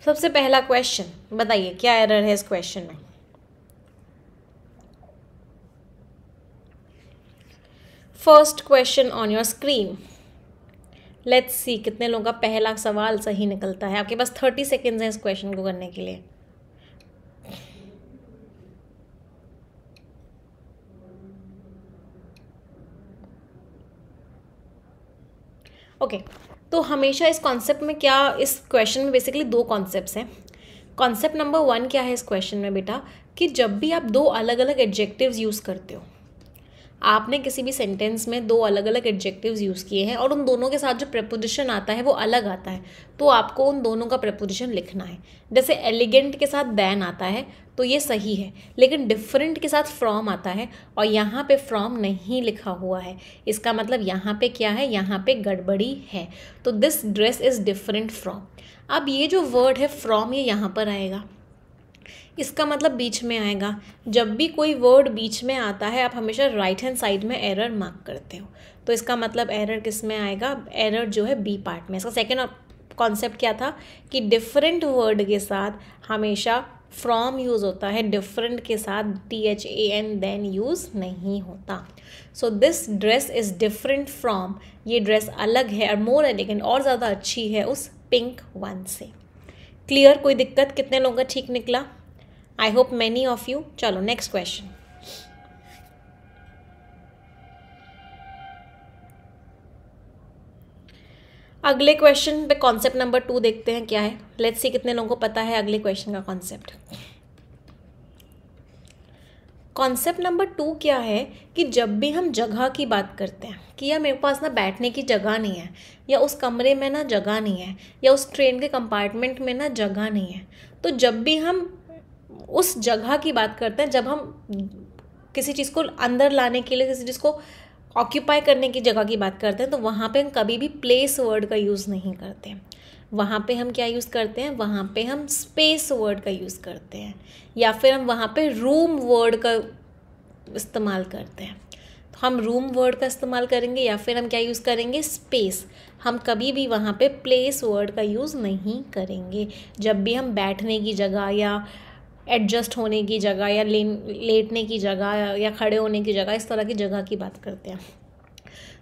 सबसे पहला क्वेश्चन बताइए क्या एरर है इस क्वेश्चन में। First question on your screen, let's see कितने लोगों का पहला सवाल सही निकलता है। आपके पास 30 सेकेंड्स हैं इस क्वेश्चन को करने के लिए। ओके तो हमेशा इस कॉन्सेप्ट में क्या, इस क्वेश्चन में बेसिकली दो कॉन्सेप्ट्स हैं। कॉन्सेप्ट नंबर 1 क्या है इस क्वेश्चन में बेटा, कि जब भी आप दो अलग अलग एडजेक्टिव्स यूज़ करते हो, आपने किसी भी सेंटेंस में दो अलग अलग एडजेक्टिव्स यूज़ किए हैं और उन दोनों के साथ जो प्रेपोजिशन आता है वो अलग आता है, तो आपको उन दोनों का प्रेपोजिशन लिखना है। जैसे एलिगेंट के साथ दैन आता है तो ये सही है, लेकिन डिफरेंट के साथ फ्रॉम आता है और यहाँ पे फ्रॉम नहीं लिखा हुआ है, इसका मतलब यहाँ पे क्या है, यहाँ पे गड़बड़ी है। तो this dress is different from. अब ये जो वर्ड है फ्रॉम, ये यहाँ पर आएगा, इसका मतलब बीच में आएगा। जब भी कोई वर्ड बीच में आता है आप हमेशा राइट हैंड साइड में एरर मार्क करते हो, तो इसका मतलब एरर किस में आएगा, एरर जो है बी पार्ट में। इसका सेकेंड कॉन्सेप्ट क्या था कि डिफरेंट वर्ड के साथ हमेशा फ्रॉम यूज़ होता है, डिफरेंट के साथ THAN देन यूज़ नहीं होता। So this dress is different from, ये ड्रेस अलग है और मोर एलिगेंट और ज़्यादा अच्छी है उस पिंक वन से। क्लियर, कोई दिक्कत, कितने लोगों का ठीक निकला? I hope many of you. चलो नेक्स्ट क्वेश्चन। अगले क्वेश्चन पे कॉन्सेप्ट नंबर 2 देखते हैं क्या है। लेट्स सी कितने लोगों को पता है अगले क्वेश्चन का कॉन्सेप्ट। कॉन्सेप्ट नंबर 2 क्या है कि जब भी हम जगह की बात करते हैं कि यार मेरे पास ना बैठने की जगह नहीं है, या उस कमरे में ना जगह नहीं है, या उस ट्रेन के कंपार्टमेंट में ना जगह नहीं है, तो जब भी हम उस जगह की बात करते हैं, जब हम किसी चीज़ को अंदर लाने के लिए, किसी चीज़ को ऑक्यूपाई करने की जगह की बात करते हैं, तो वहाँ पे हम कभी भी प्लेस वर्ड का यूज़ नहीं करते हैं। वहाँ पे हम क्या यूज़ करते हैं, वहाँ पे हम स्पेस वर्ड का यूज़ करते हैं, या फिर हम वहाँ पे रूम वर्ड का इस्तेमाल करते हैं। तो हम रूम वर्ड का इस्तेमाल करेंगे या फिर हम क्या यूज़ करेंगे, स्पेस। हम कभी भी वहाँ पे प्लेस वर्ड का यूज़ नहीं करेंगे जब भी हम बैठने की जगह या एडजस्ट होने की जगह या लेटने की जगह या खड़े होने की जगह, इस तरह की जगह की बात करते हैं।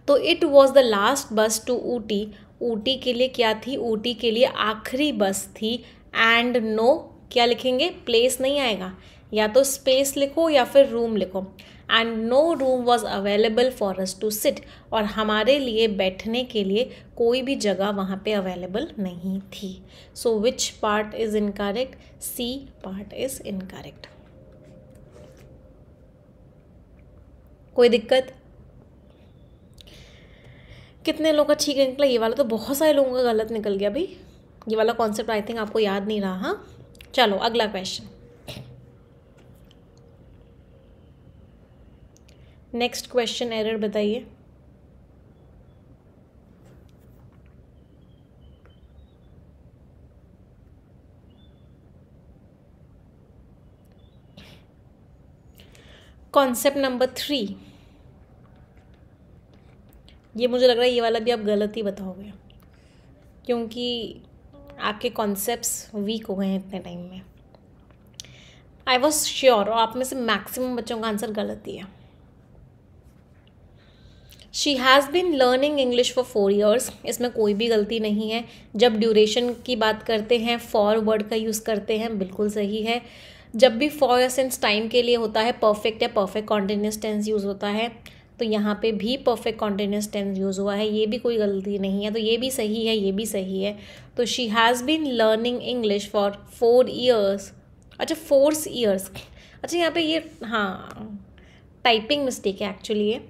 तो इट वॉज द लास्ट बस टू ऊटी, ऊटी के लिए क्या थी, ऊटी के लिए आखिरी बस थी। एंड नो क्या लिखेंगे, प्लेस नहीं आएगा, या तो स्पेस लिखो या फिर रूम लिखो। And no room was available for us to sit, और हमारे लिए बैठने के लिए कोई भी जगह वहाँ पे अवेलेबल नहीं थी। So which part is incorrect, C part is incorrect. कोई दिक्कत? कितने लोगों का ठीक निकला? ये वाला तो बहुत सारे लोगों का गलत निकल गया भाई, ये वाला कॉन्सेप्ट आई थिंक आपको याद नहीं रहा। हाँ चलो अगला क्वेश्चन। नेक्स्ट क्वेश्चन एरर बताइए। कॉन्सेप्ट नंबर 3, ये मुझे लग रहा है ये वाला भी आप गलत ही बताओगे, क्योंकि आपके कॉन्सेप्ट्स वीक हो गए हैं इतने टाइम में। आई वॉज श्योर, और आप में से मैक्सिमम बच्चों का आंसर गलत ही है। She has been learning English for 4 years, इसमें कोई भी गलती नहीं है। जब ड्यूरेशन की बात करते हैं फॉर वर्ड का यूज़ करते हैं, बिल्कुल सही है। जब भी फॉर या सिंस टाइम के लिए होता है परफेक्ट या परफेक्ट कॉन्टिन्यूस टेंस यूज़ होता है, तो यहाँ पे भी परफेक्ट कॉन्टिन्यूस टेंस यूज़ हुआ है, ये भी कोई गलती नहीं है। तो ये भी सही है, ये भी सही है। तो she has been learning English for 4 years। अच्छा 4 years, अच्छा यहाँ पे ये हाँ टाइपिंग मिस्टेक है एक्चुअली, ये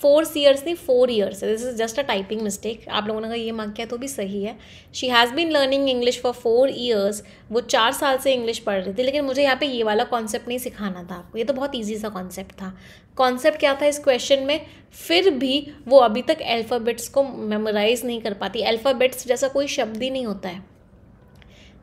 4 years नहीं 4 years है, this is just a typing mistake. आप लोगों ने अगर ये मार्क किया तो भी सही है। She has been learning English for 4 years, वो 4 साल से इंग्लिश पढ़ रही थी। लेकिन मुझे यहाँ पे ये वाला कॉन्सेप्ट नहीं सिखाना था आपको, ये तो बहुत ईजी सा कॉन्सेप्ट था। कॉन्सेप्ट क्या था इस क्वेश्चन में, फिर भी वो अभी तक अल्फ़ाबेट्स को मेमोराइज नहीं कर पाती। अल्फ़ाबेट्स जैसा कोई शब्द ही नहीं होता है,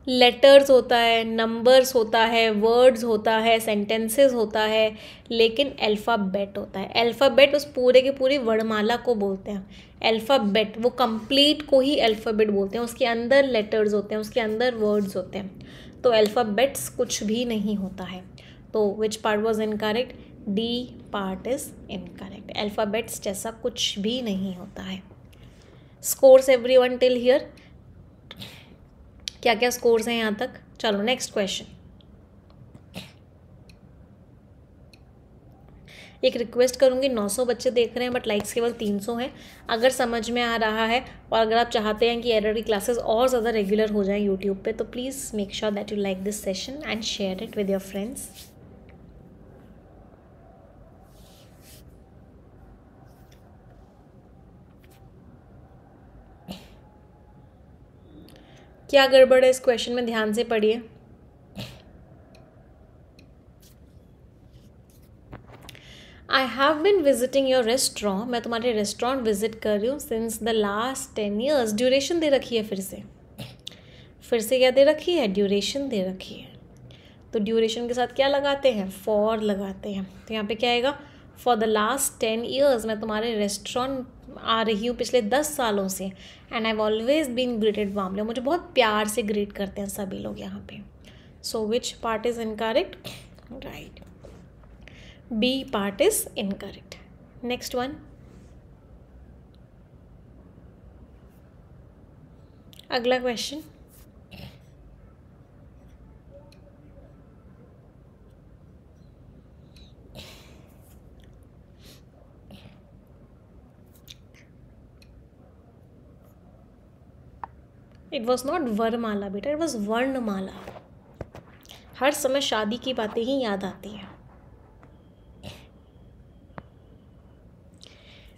लेटर्स होता है, नंबर्स होता है, वर्ड्स होता है, सेंटेंसेस होता है, लेकिन अल्फ़ाबेट होता है। अल्फ़ाबेट उस पूरे की पूरी वर्णमाला को बोलते हैं। अल्फ़ाबेट वो कंप्लीट को ही अल्फ़ाबेट बोलते हैं। उसके अंदर लेटर्स होते हैं, उसके अंदर वर्ड्स होते हैं। तो अल्फ़ाबेट्स कुछ भी नहीं होता है। तो which part was incorrect? D part is incorrect. Alphabets जैसा कुछ भी नहीं होता है। Scores everyone till here? क्या क्या स्कोर्स हैं यहाँ तक? चलो नेक्स्ट क्वेश्चन। एक रिक्वेस्ट करूँगी, 900 बच्चे देख रहे हैं बट लाइक्स केवल 300 हैं। अगर समझ में आ रहा है और अगर आप चाहते हैं कि एरर की क्लासेस और ज़्यादा रेगुलर हो जाएं यूट्यूब पे, तो please make sure that you like this session and share it with your friends. क्या गड़बड़ है इस क्वेश्चन में? ध्यान से पढ़िए। I have been visiting your restaurant, मैं तुम्हारे रेस्टोरेंट विजिट कर रही हूँ since the last 10 years। Duration दे रखी है, फिर से क्या दे रखी है? ड्यूरेशन दे रखी है। तो ड्यूरेशन के साथ क्या लगाते हैं? फॉर लगाते हैं। तो यहाँ पे क्या आएगा? फॉर द लास्ट 10 years मैं तुम्हारे रेस्टोरेंट आ रही हूँ पिछले 10 सालों से, and I have always been greeted warmly. मुझे बहुत प्यार से ग्रीट करते हैं सभी लोग यहाँ पे। So which part is incorrect? Right, B part is incorrect. Next one, अगला क्वेश्चन। इट वॉज नॉट वरमाला बेटा, इट वॉज वर्णमाला। हर समय शादी की बातें ही याद आती हैं।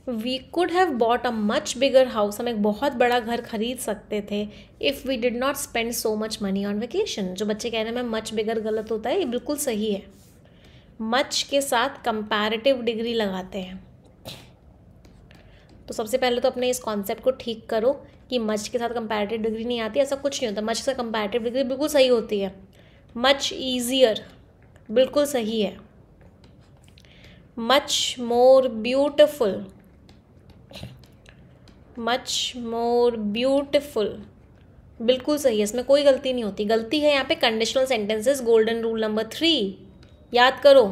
We could have bought a much bigger house, हम एक बहुत बड़ा घर खरीद सकते थे if we did not spend so much money on vacation. जो बच्चे कह रहे हैं मैं मच बिगर गलत होता है, ये बिल्कुल सही है। मच के साथ कंपैरेटिव डिग्री लगाते हैं। तो सबसे पहले तो अपने इस कॉन्सेप्ट को ठीक करो कि मच के साथ कंपैरेटिव डिग्री नहीं आती। ऐसा कुछ नहीं होता, मच से कंपैरेटिव डिग्री बिल्कुल सही होती है। मच ईजियर बिल्कुल सही है। Much more beautiful, much more beautiful बिल्कुल सही है, इसमें कोई गलती नहीं होती। गलती है यहाँ पे conditional sentences, golden rule number 3 याद करो।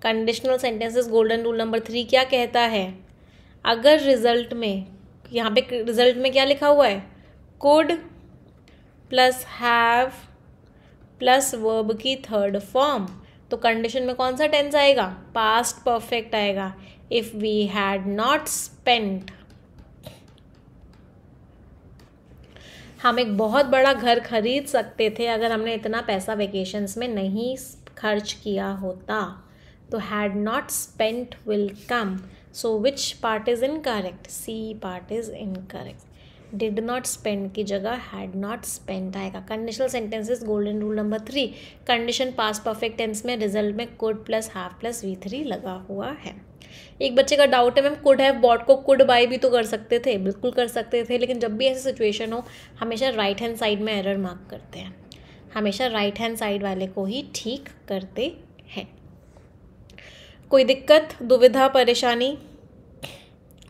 Conditional sentences golden rule number 3 क्या कहता है? अगर रिजल्ट में, यहाँ पे रिजल्ट में क्या लिखा हुआ है? Could plus have plus verb की थर्ड फॉर्म, तो कंडीशन में कौन सा टेंस आएगा? पास्ट परफेक्ट आएगा। If we had not spent, हम एक बहुत बड़ा घर खरीद सकते थे अगर हमने इतना पैसा वेकेशंस में नहीं खर्च किया होता। तो had not spent will come. So which part is incorrect? C part is incorrect. Did not spend की जगह हैड नॉट स्पेंट आएगा। Conditional sentences golden rule number 3, condition past perfect tense में रिजल्ट में could plus have plus V3 लगा हुआ है। एक बच्चे का डाउट है मैम कुड हैव बॉट को कुड बाय भी तो कर सकते थे। बिल्कुल कर सकते थे, लेकिन जब भी ऐसी सिचुएशन हो हमेशा राइट हैंड साइड में एरर मार्क करते हैं। हमेशा राइट हैंड साइड वाले को ही ठीक करते हैं। कोई दिक्कत, दुविधा, परेशानी?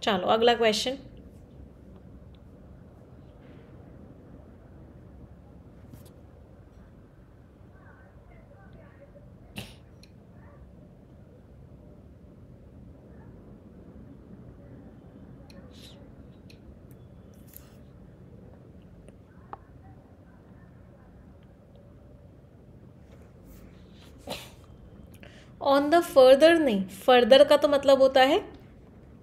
चलो अगला क्वेश्चन। ऑन द फर्दर नहीं, फर्दर का तो मतलब होता है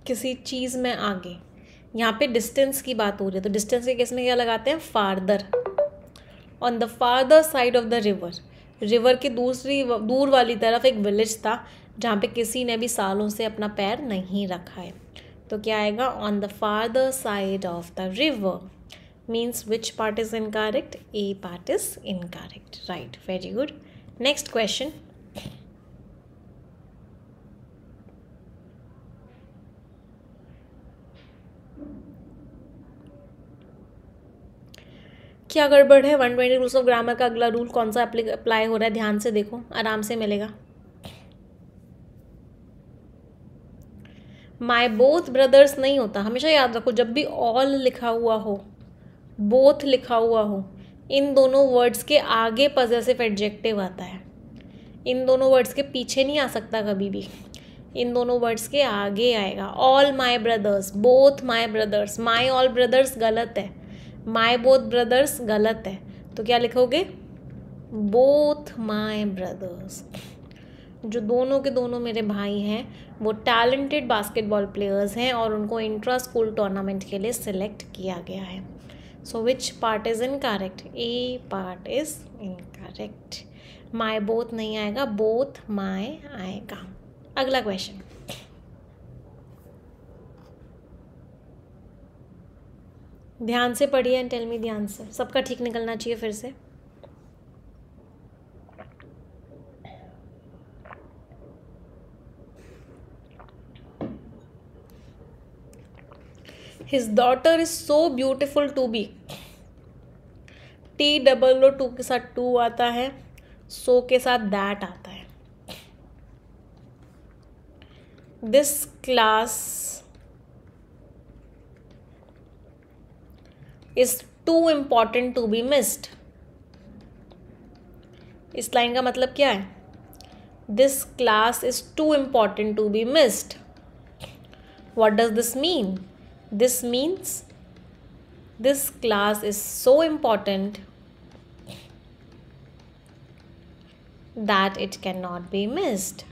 किसी चीज़ में आगे। यहाँ पे डिस्टेंस की बात हो रही है, तो डिस्टेंस के केस में क्या लगाते हैं? Farther. On the farther side of the river, river की दूर वाली तरफ एक विलेज था जहाँ पे किसी ने भी सालों से अपना पैर नहीं रखा है। तो क्या आएगा? On the farther side of the river means which part is incorrect? A part is incorrect. Right, very good. Next question. क्या गड़बड़ है? 120 रूल्स ऑफ ग्रामर का अगला रूल कौन सा अप्लाई हो रहा है? ध्यान से देखो, आराम से मिलेगा। माई बोथ ब्रदर्स नहीं होता, हमेशा याद रखो जब भी ऑल लिखा हुआ हो, बोथ लिखा हुआ हो, इन दोनों वर्ड्स के आगे पॉजेसिव एडजेक्टिव आता है। इन दोनों वर्ड्स के पीछे नहीं आ सकता कभी भी, इन दोनों वर्ड्स के आगे आएगा। All my brothers, both my brothers, my all brothers गलत है, माई बोथ ब्रदर्स गलत है, तो क्या लिखोगे? Both my brothers. जो दोनों के दोनों मेरे भाई हैं वो टैलेंटेड बास्केटबॉल प्लेयर्स हैं और उनको इंट्रा स्कूल टूर्नामेंट के लिए सिलेक्ट किया गया है। So which part is incorrect? A part is incorrect. My both नहीं आएगा, बोथ माई आएगा। अगला क्वेश्चन, ध्यान से पढ़िए and tell me the answer. सबका ठीक निकलना चाहिए फिर से। His daughter is so beautiful to be, TOO के साथ टू आता है, सो के साथ दैट आता है। This class is too important to be missed। इस लाइन का मतलब क्या है? This class is too important to be missed। What does this mean? This means this class is so important that it cannot be missed।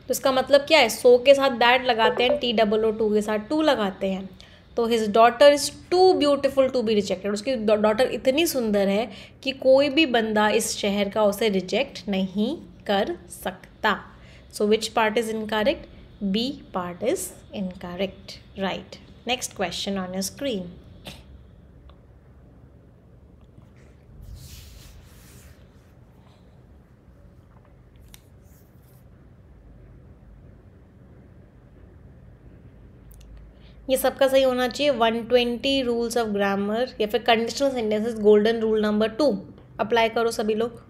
तो इसका मतलब क्या है? सो के साथ दैट लगाते हैं, TOO के साथ टू लगाते हैं। तो his daughter is too beautiful to be rejected. उसकी डॉटर इतनी सुंदर है कि कोई भी बंदा इस शहर का उसे रिजेक्ट नहीं कर सकता। So which part is incorrect? B part is incorrect, right. Next question on your screen. ये सबका सही होना चाहिए। 120 रूल्स ऑफ ग्रामर या फिर conditional sentences golden rule number 2 apply करो सभी लोग।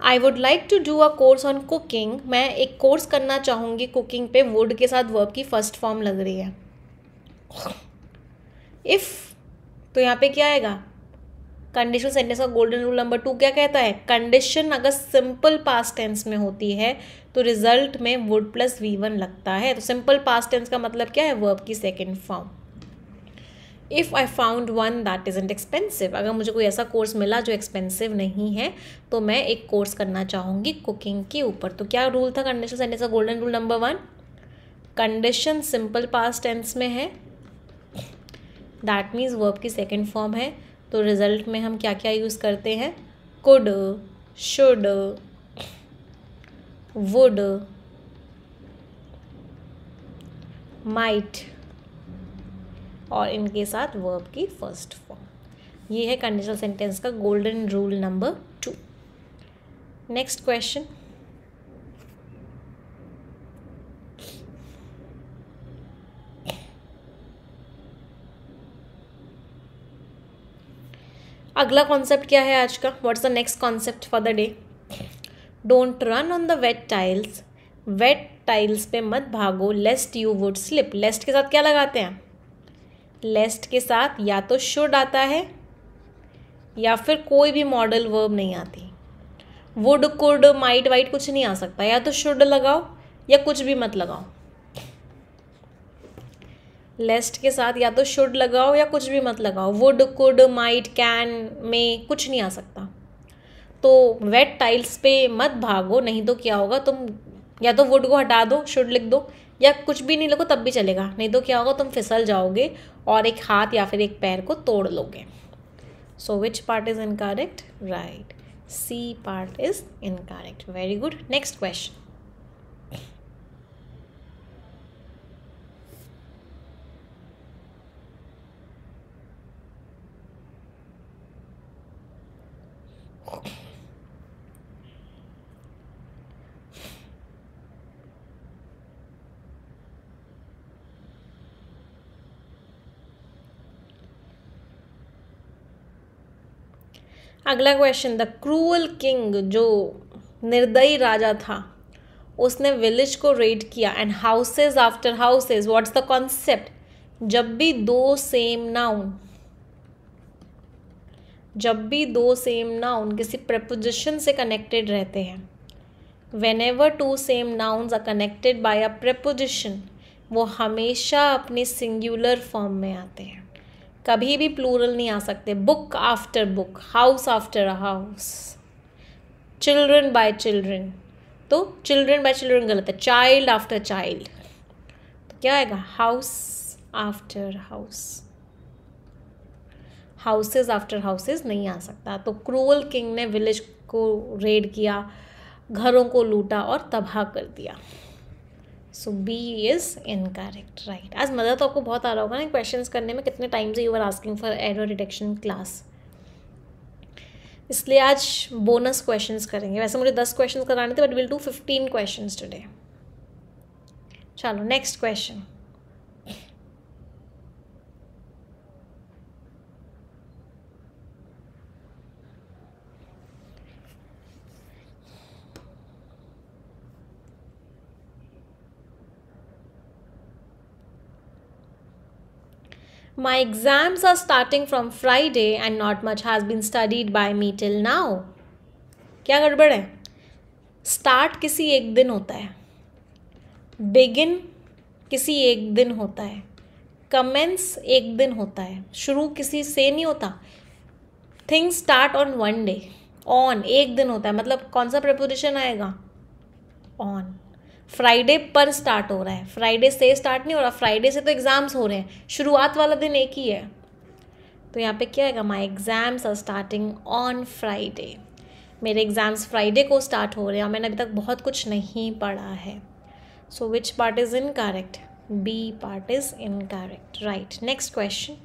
I would like to do a course on cooking. मैं एक कोर्स करना चाहूँगी कुकिंग पे। वुड के साथ वर्ब की फर्स्ट फॉर्म लग रही है। इफ़, तो यहाँ पे क्या आएगा? कंडीशनल सेंटेंस का गोल्डन रूल नंबर 2 क्या कहता है? कंडीशन अगर सिंपल पास्ट टेंस में होती है तो रिजल्ट में वुड प्लस V1 लगता है। तो सिंपल पास्ट टेंस का मतलब क्या है? वर्ब की second form. If I found one that isn't expensive, अगर मुझे कोई ऐसा कोर्स मिला जो एक्सपेंसिव नहीं है तो मैं एक कोर्स करना चाहूँगी कुकिंग के ऊपर। तो क्या रूल था कंडीशनल सेंटेंस का golden rule number 1? Condition simple past tense में है, दैट मीन्स वर्ब की सेकेंड फॉर्म है। तो रिजल्ट में हम क्या क्या यूज़ करते हैं? कुड, शुड, वुड, माइट और इनके साथ वर्ब की फर्स्ट फॉर्म। ये है कंडीशनल सेंटेंस का golden rule number 2। Next question, अगला कॉन्सेप्ट क्या है आज का? What's the next concept for the day? Don't run on the wet tiles. Wet tiles पे मत भागो, lest you would slip. Lest के साथ क्या लगाते हैं? लेस्ट के साथ या तो शुड आता है या फिर कोई भी मॉडल वर्ब नहीं आती। वुड, कुड, माइट, वाइट कुछ नहीं आ सकता। या तो शुड लगाओ या कुछ भी मत लगाओ। लेस्ट के साथ या तो शुड लगाओ या कुछ भी मत लगाओ। वुड, कुड, माइट, कैन, में कुछ नहीं आ सकता। तो वेट टाइल्स पे मत भागो, नहीं तो क्या होगा? तुम या तो वुड को हटा दो, शुड लिख दो, या कुछ भी नहीं लिखो तब भी चलेगा। नहीं तो क्या होगा? तुम फिसल जाओगे और एक हाथ या फिर एक पैर को तोड़ लोगे। So which part is incorrect? Right, C part is incorrect. Very good. Next question, अगला क्वेश्चन, द क्रूअल किंग, जो निर्दयी राजा था, उसने विलेज को रेड किया and houses after houses, what's the concept? जब भी दो सेम नाउन किसी प्रेपोजिशन से कनेक्टेड रहते हैं, whenever two same nouns are connected by a preposition, वो हमेशा अपनी सिंगुलर फॉर्म में आते हैं, कभी भी प्लूरल नहीं आ सकते. Book after book, house after a house, children bye children, तो चिल्ड्रन बाय चिल्ड्रन गलत है. चाइल्ड आफ्टर चाइल्ड, तो क्या आएगा? House after house. Houses after houses नहीं आ सकता. तो क्रूअल किंग ने विलेज को रेड किया, घरों को लूटा और तबाह कर दिया. सो बी इज इनकरेक्ट. राइट. आज मज़ा तो आपको बहुत आ रहा होगा ना क्वेश्चंस करने में. कितने टाइम से you are asking for error detection class, इसलिए आज बोनस क्वेश्चंस करेंगे. वैसे मुझे 10 क्वेश्चंस कराने थे, but will do 15 questions today. चलो next question. My exams are starting from Friday and not much has been studied by me till now. क्या गड़बड़ है? स्टार्ट किसी एक दिन होता है, बिगिन किसी एक दिन होता है, कमेंस एक दिन होता है, शुरू किसी से नहीं होता. Things start on one day. On एक दिन होता है, मतलब कौन सा प्रेपोजिशन आएगा? ऑन. फ्राइडे पर स्टार्ट हो रहा है, फ्राइडे से स्टार्ट नहीं हो रहा. फ्राइडे से तो एग्ज़ाम्स हो रहे हैं, शुरुआत वाला दिन एक ही है. तो यहाँ पे क्या आएगा? My exams are starting on Friday. मेरे एग्ज़ाम्स फ्राइडे को स्टार्ट हो रहे हैं और मैंने अभी तक बहुत कुछ नहीं पढ़ा है. So which part is incorrect? B part is incorrect. Right. Next question.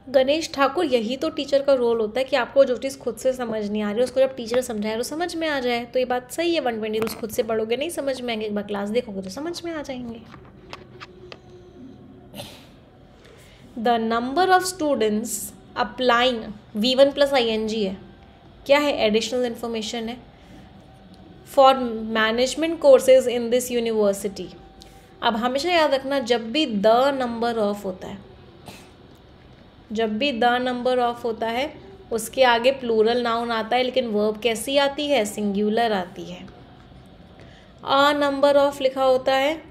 Ganesh Thakur, यही तो टीचर का रोल होता है कि आपको जो चीज़ खुद से समझ नहीं आ रही है उसको जब टीचर समझाए तो समझ में आ जाए. तो ये बात सही है. 120 रूल्स खुद से पढ़ोगे नहीं समझ में आएंगे, एक बार क्लास देखोगे तो समझ में आ जाएंगे. The number of students applying, V1 plus ING है, क्या है? एडिशनल इन्फॉर्मेशन है. For management courses in this university. अब हमेशा याद रखना, जब भी द नंबर ऑफ होता है, जब भी द नंबर ऑफ होता है उसके आगे प्लूरल नाउन आता है, लेकिन वर्ब कैसी आती है? सिंगुलर आती है. अ नंबर ऑफ लिखा होता है,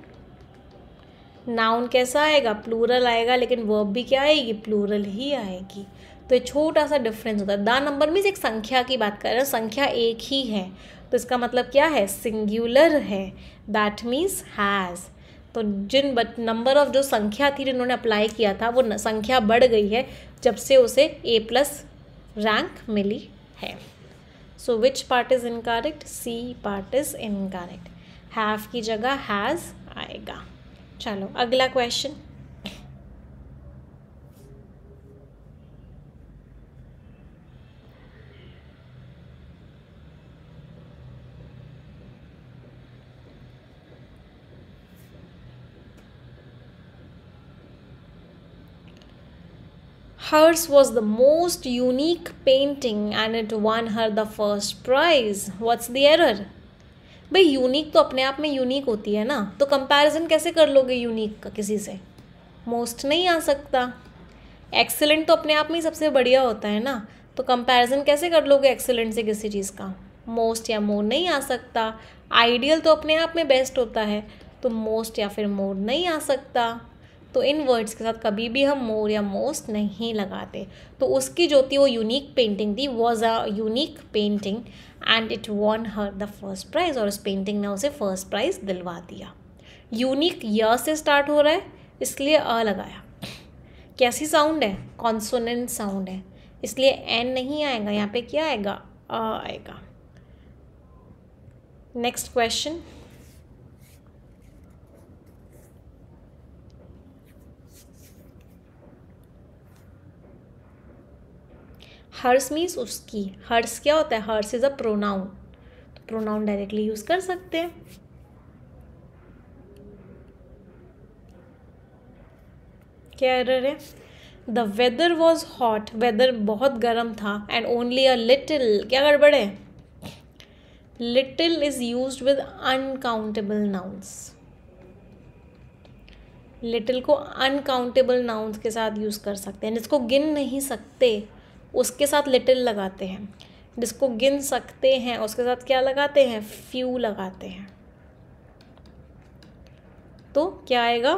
नाउन कैसा आएगा? प्लूरल आएगा, लेकिन वर्ब भी क्या आएगी? प्लूरल ही आएगी. तो ये छोटा सा डिफरेंस होता है. द नंबर मीन्स एक संख्या की बात कर रहे हैं, संख्या एक ही है, तो इसका मतलब क्या है? सिंगुलर है. That means has. तो जिन नंबर ऑफ जो संख्या थी जिन्होंने अप्लाई किया था, वो संख्या बढ़ गई है जब से उसे A+ रैंक मिली है. So which part is incorrect? C part is incorrect. Have की जगह हैज़ आएगा. चलो अगला question. Hers was the most unique painting and it won her the first prize. What's the error? भाई यूनिक तो अपने आप में यूनिक होती है ना, तो कंपैरिजन कैसे कर लोगे यूनिक का किसी से? मोस्ट नहीं आ सकता. एक्सेलेंट तो अपने आप में ही सबसे बढ़िया होता है ना, तो कंपैरिजन कैसे कर लोगे एक्सेलेंट से किसी चीज़ का? मोस्ट या मोर नहीं आ सकता. आइडियल तो अपने आप में बेस्ट होता है, तो मोस्ट या फिर मोर नहीं आ सकता. तो इन वर्ड्स के साथ कभी भी हम मोर या मोस्ट नहीं लगाते. तो उसकी जो थी वो यूनिक पेंटिंग थी, was a unique painting and it won her the first prize. और उस पेंटिंग ने उसे फर्स्ट प्राइज़ दिलवा दिया. यूनिक य से स्टार्ट हो रहा है इसलिए अ लगाया. कैसी साउंड है, कॉन्सोनेंट साउंड है, इसलिए एन नहीं आएगा, यहाँ पे क्या आएगा, अ आएगा। नेक्स्ट क्वेश्चन, हर्स मीन्स उसकी, हर्स क्या होता है, हर्स इज अ प्रोनाउन, तो प्रोनाउन डायरेक्टली यूज कर सकते हैं। क्या एरर है, the weather was hot, weather बहुत गर्म था, एंड ओनली अ लिटिल, क्या गड़बड़ है, little is use with uncountable nouns, little को अनकाउंटेबल नाउन्स के साथ यूज कर सकते हैं, जिसको गिन नहीं सकते उसके साथ लिटिल लगाते हैं, जिसको गिन सकते हैं उसके साथ क्या लगाते हैं, फ्यू लगाते हैं। तो क्या आएगा,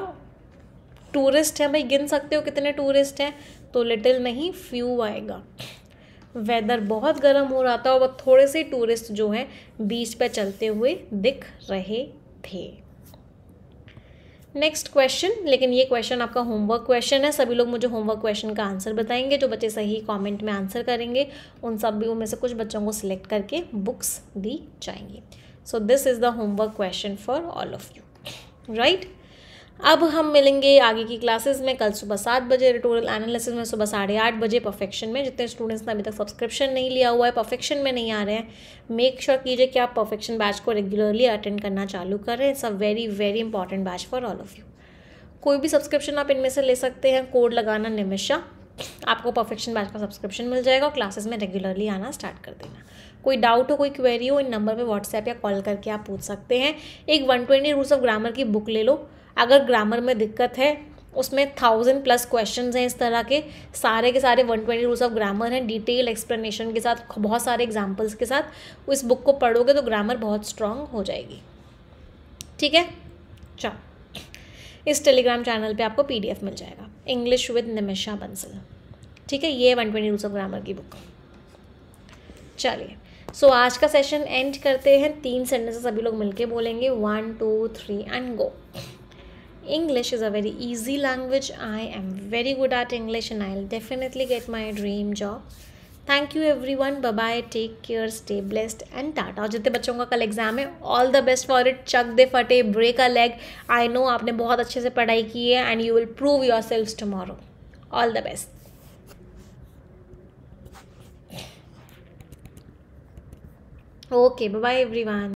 टूरिस्ट है भाई, गिन सकते हो कितने टूरिस्ट हैं, तो लिटिल नहीं फ्यू आएगा। वेदर बहुत गर्म हो रहा था और वह थोड़े से टूरिस्ट जो हैं बीच पे चलते हुए दिख रहे थे। नेक्स्ट क्वेश्चन, लेकिन ये क्वेश्चन आपका होमवर्क क्वेश्चन है, सभी लोग मुझे होमवर्क क्वेश्चन का आंसर बताएंगे, जो बच्चे सही कमेंट में आंसर करेंगे उन सभी में से कुछ बच्चों को सिलेक्ट करके बुक्स दी जाएंगी। So this is the homework question for all of you, right. अब हम मिलेंगे आगे की क्लासेस में कल सुबह 7 बजे, ट्यूटोरियल एनालिसिस में सुबह 8:30 बजे, परफेक्शन में। जितने स्टूडेंट्स ने अभी तक सब्सक्रिप्शन नहीं लिया हुआ है, परफेक्शन में नहीं आ रहे हैं, मेक श्योर कीजिए कि आप परफेक्शन बैच को रेगुलरली अटेंड करना चालू करें। It's a very very important batch for all of you. कोई भी सब्सक्रिप्शन आप इनमें से ले सकते हैं, कोड लगाना निमिषा, आपको परफेक्शन बैच का सब्सक्रिप्शन मिल जाएगा और क्लासेस में रेगुलरली आना स्टार्ट कर देना। कोई डाउट हो, कोई क्वेरी हो, इन नंबर पे व्हाट्सएप या कॉल करके आप पूछ सकते हैं। एक 120 रूल्स ऑफ ग्रामर की बुक ले लो, अगर ग्रामर में दिक्कत है, उसमें 1000+ क्वेश्चंस हैं इस तरह के के सारे 120 रूल्स ऑफ ग्रामर हैं, डिटेल एक्सप्लेनेशन के साथ, बहुत सारे एग्जाम्पल्स के साथ। इस बुक को पढ़ोगे तो ग्रामर बहुत स्ट्रांग हो जाएगी, ठीक है। चलो, इस टेलीग्राम चैनल पे आपको PDF मिल जाएगा, इंग्लिश विद निमिषा बंसल, ठीक है। ये 120 रूल्स ऑफ ग्रामर की बुक। चलिए, सो आज का सेशन एंड करते हैं। 3 सेंटेंसेस सभी लोग मिलके बोलेंगे, 1 2 3 and go. English is a very easy language. I am very good at English and I'll definitely get my dream job. Thank you everyone. Bye bye. Take care. Stay blessed and tata. और जितने बच्चों का कल exam है, all the best for it. चक दे फटे, break a leg. I know आपने बहुत अच्छे से पढ़ाई की है and you will prove yourselves tomorrow. All the best. Okay. Bye bye everyone.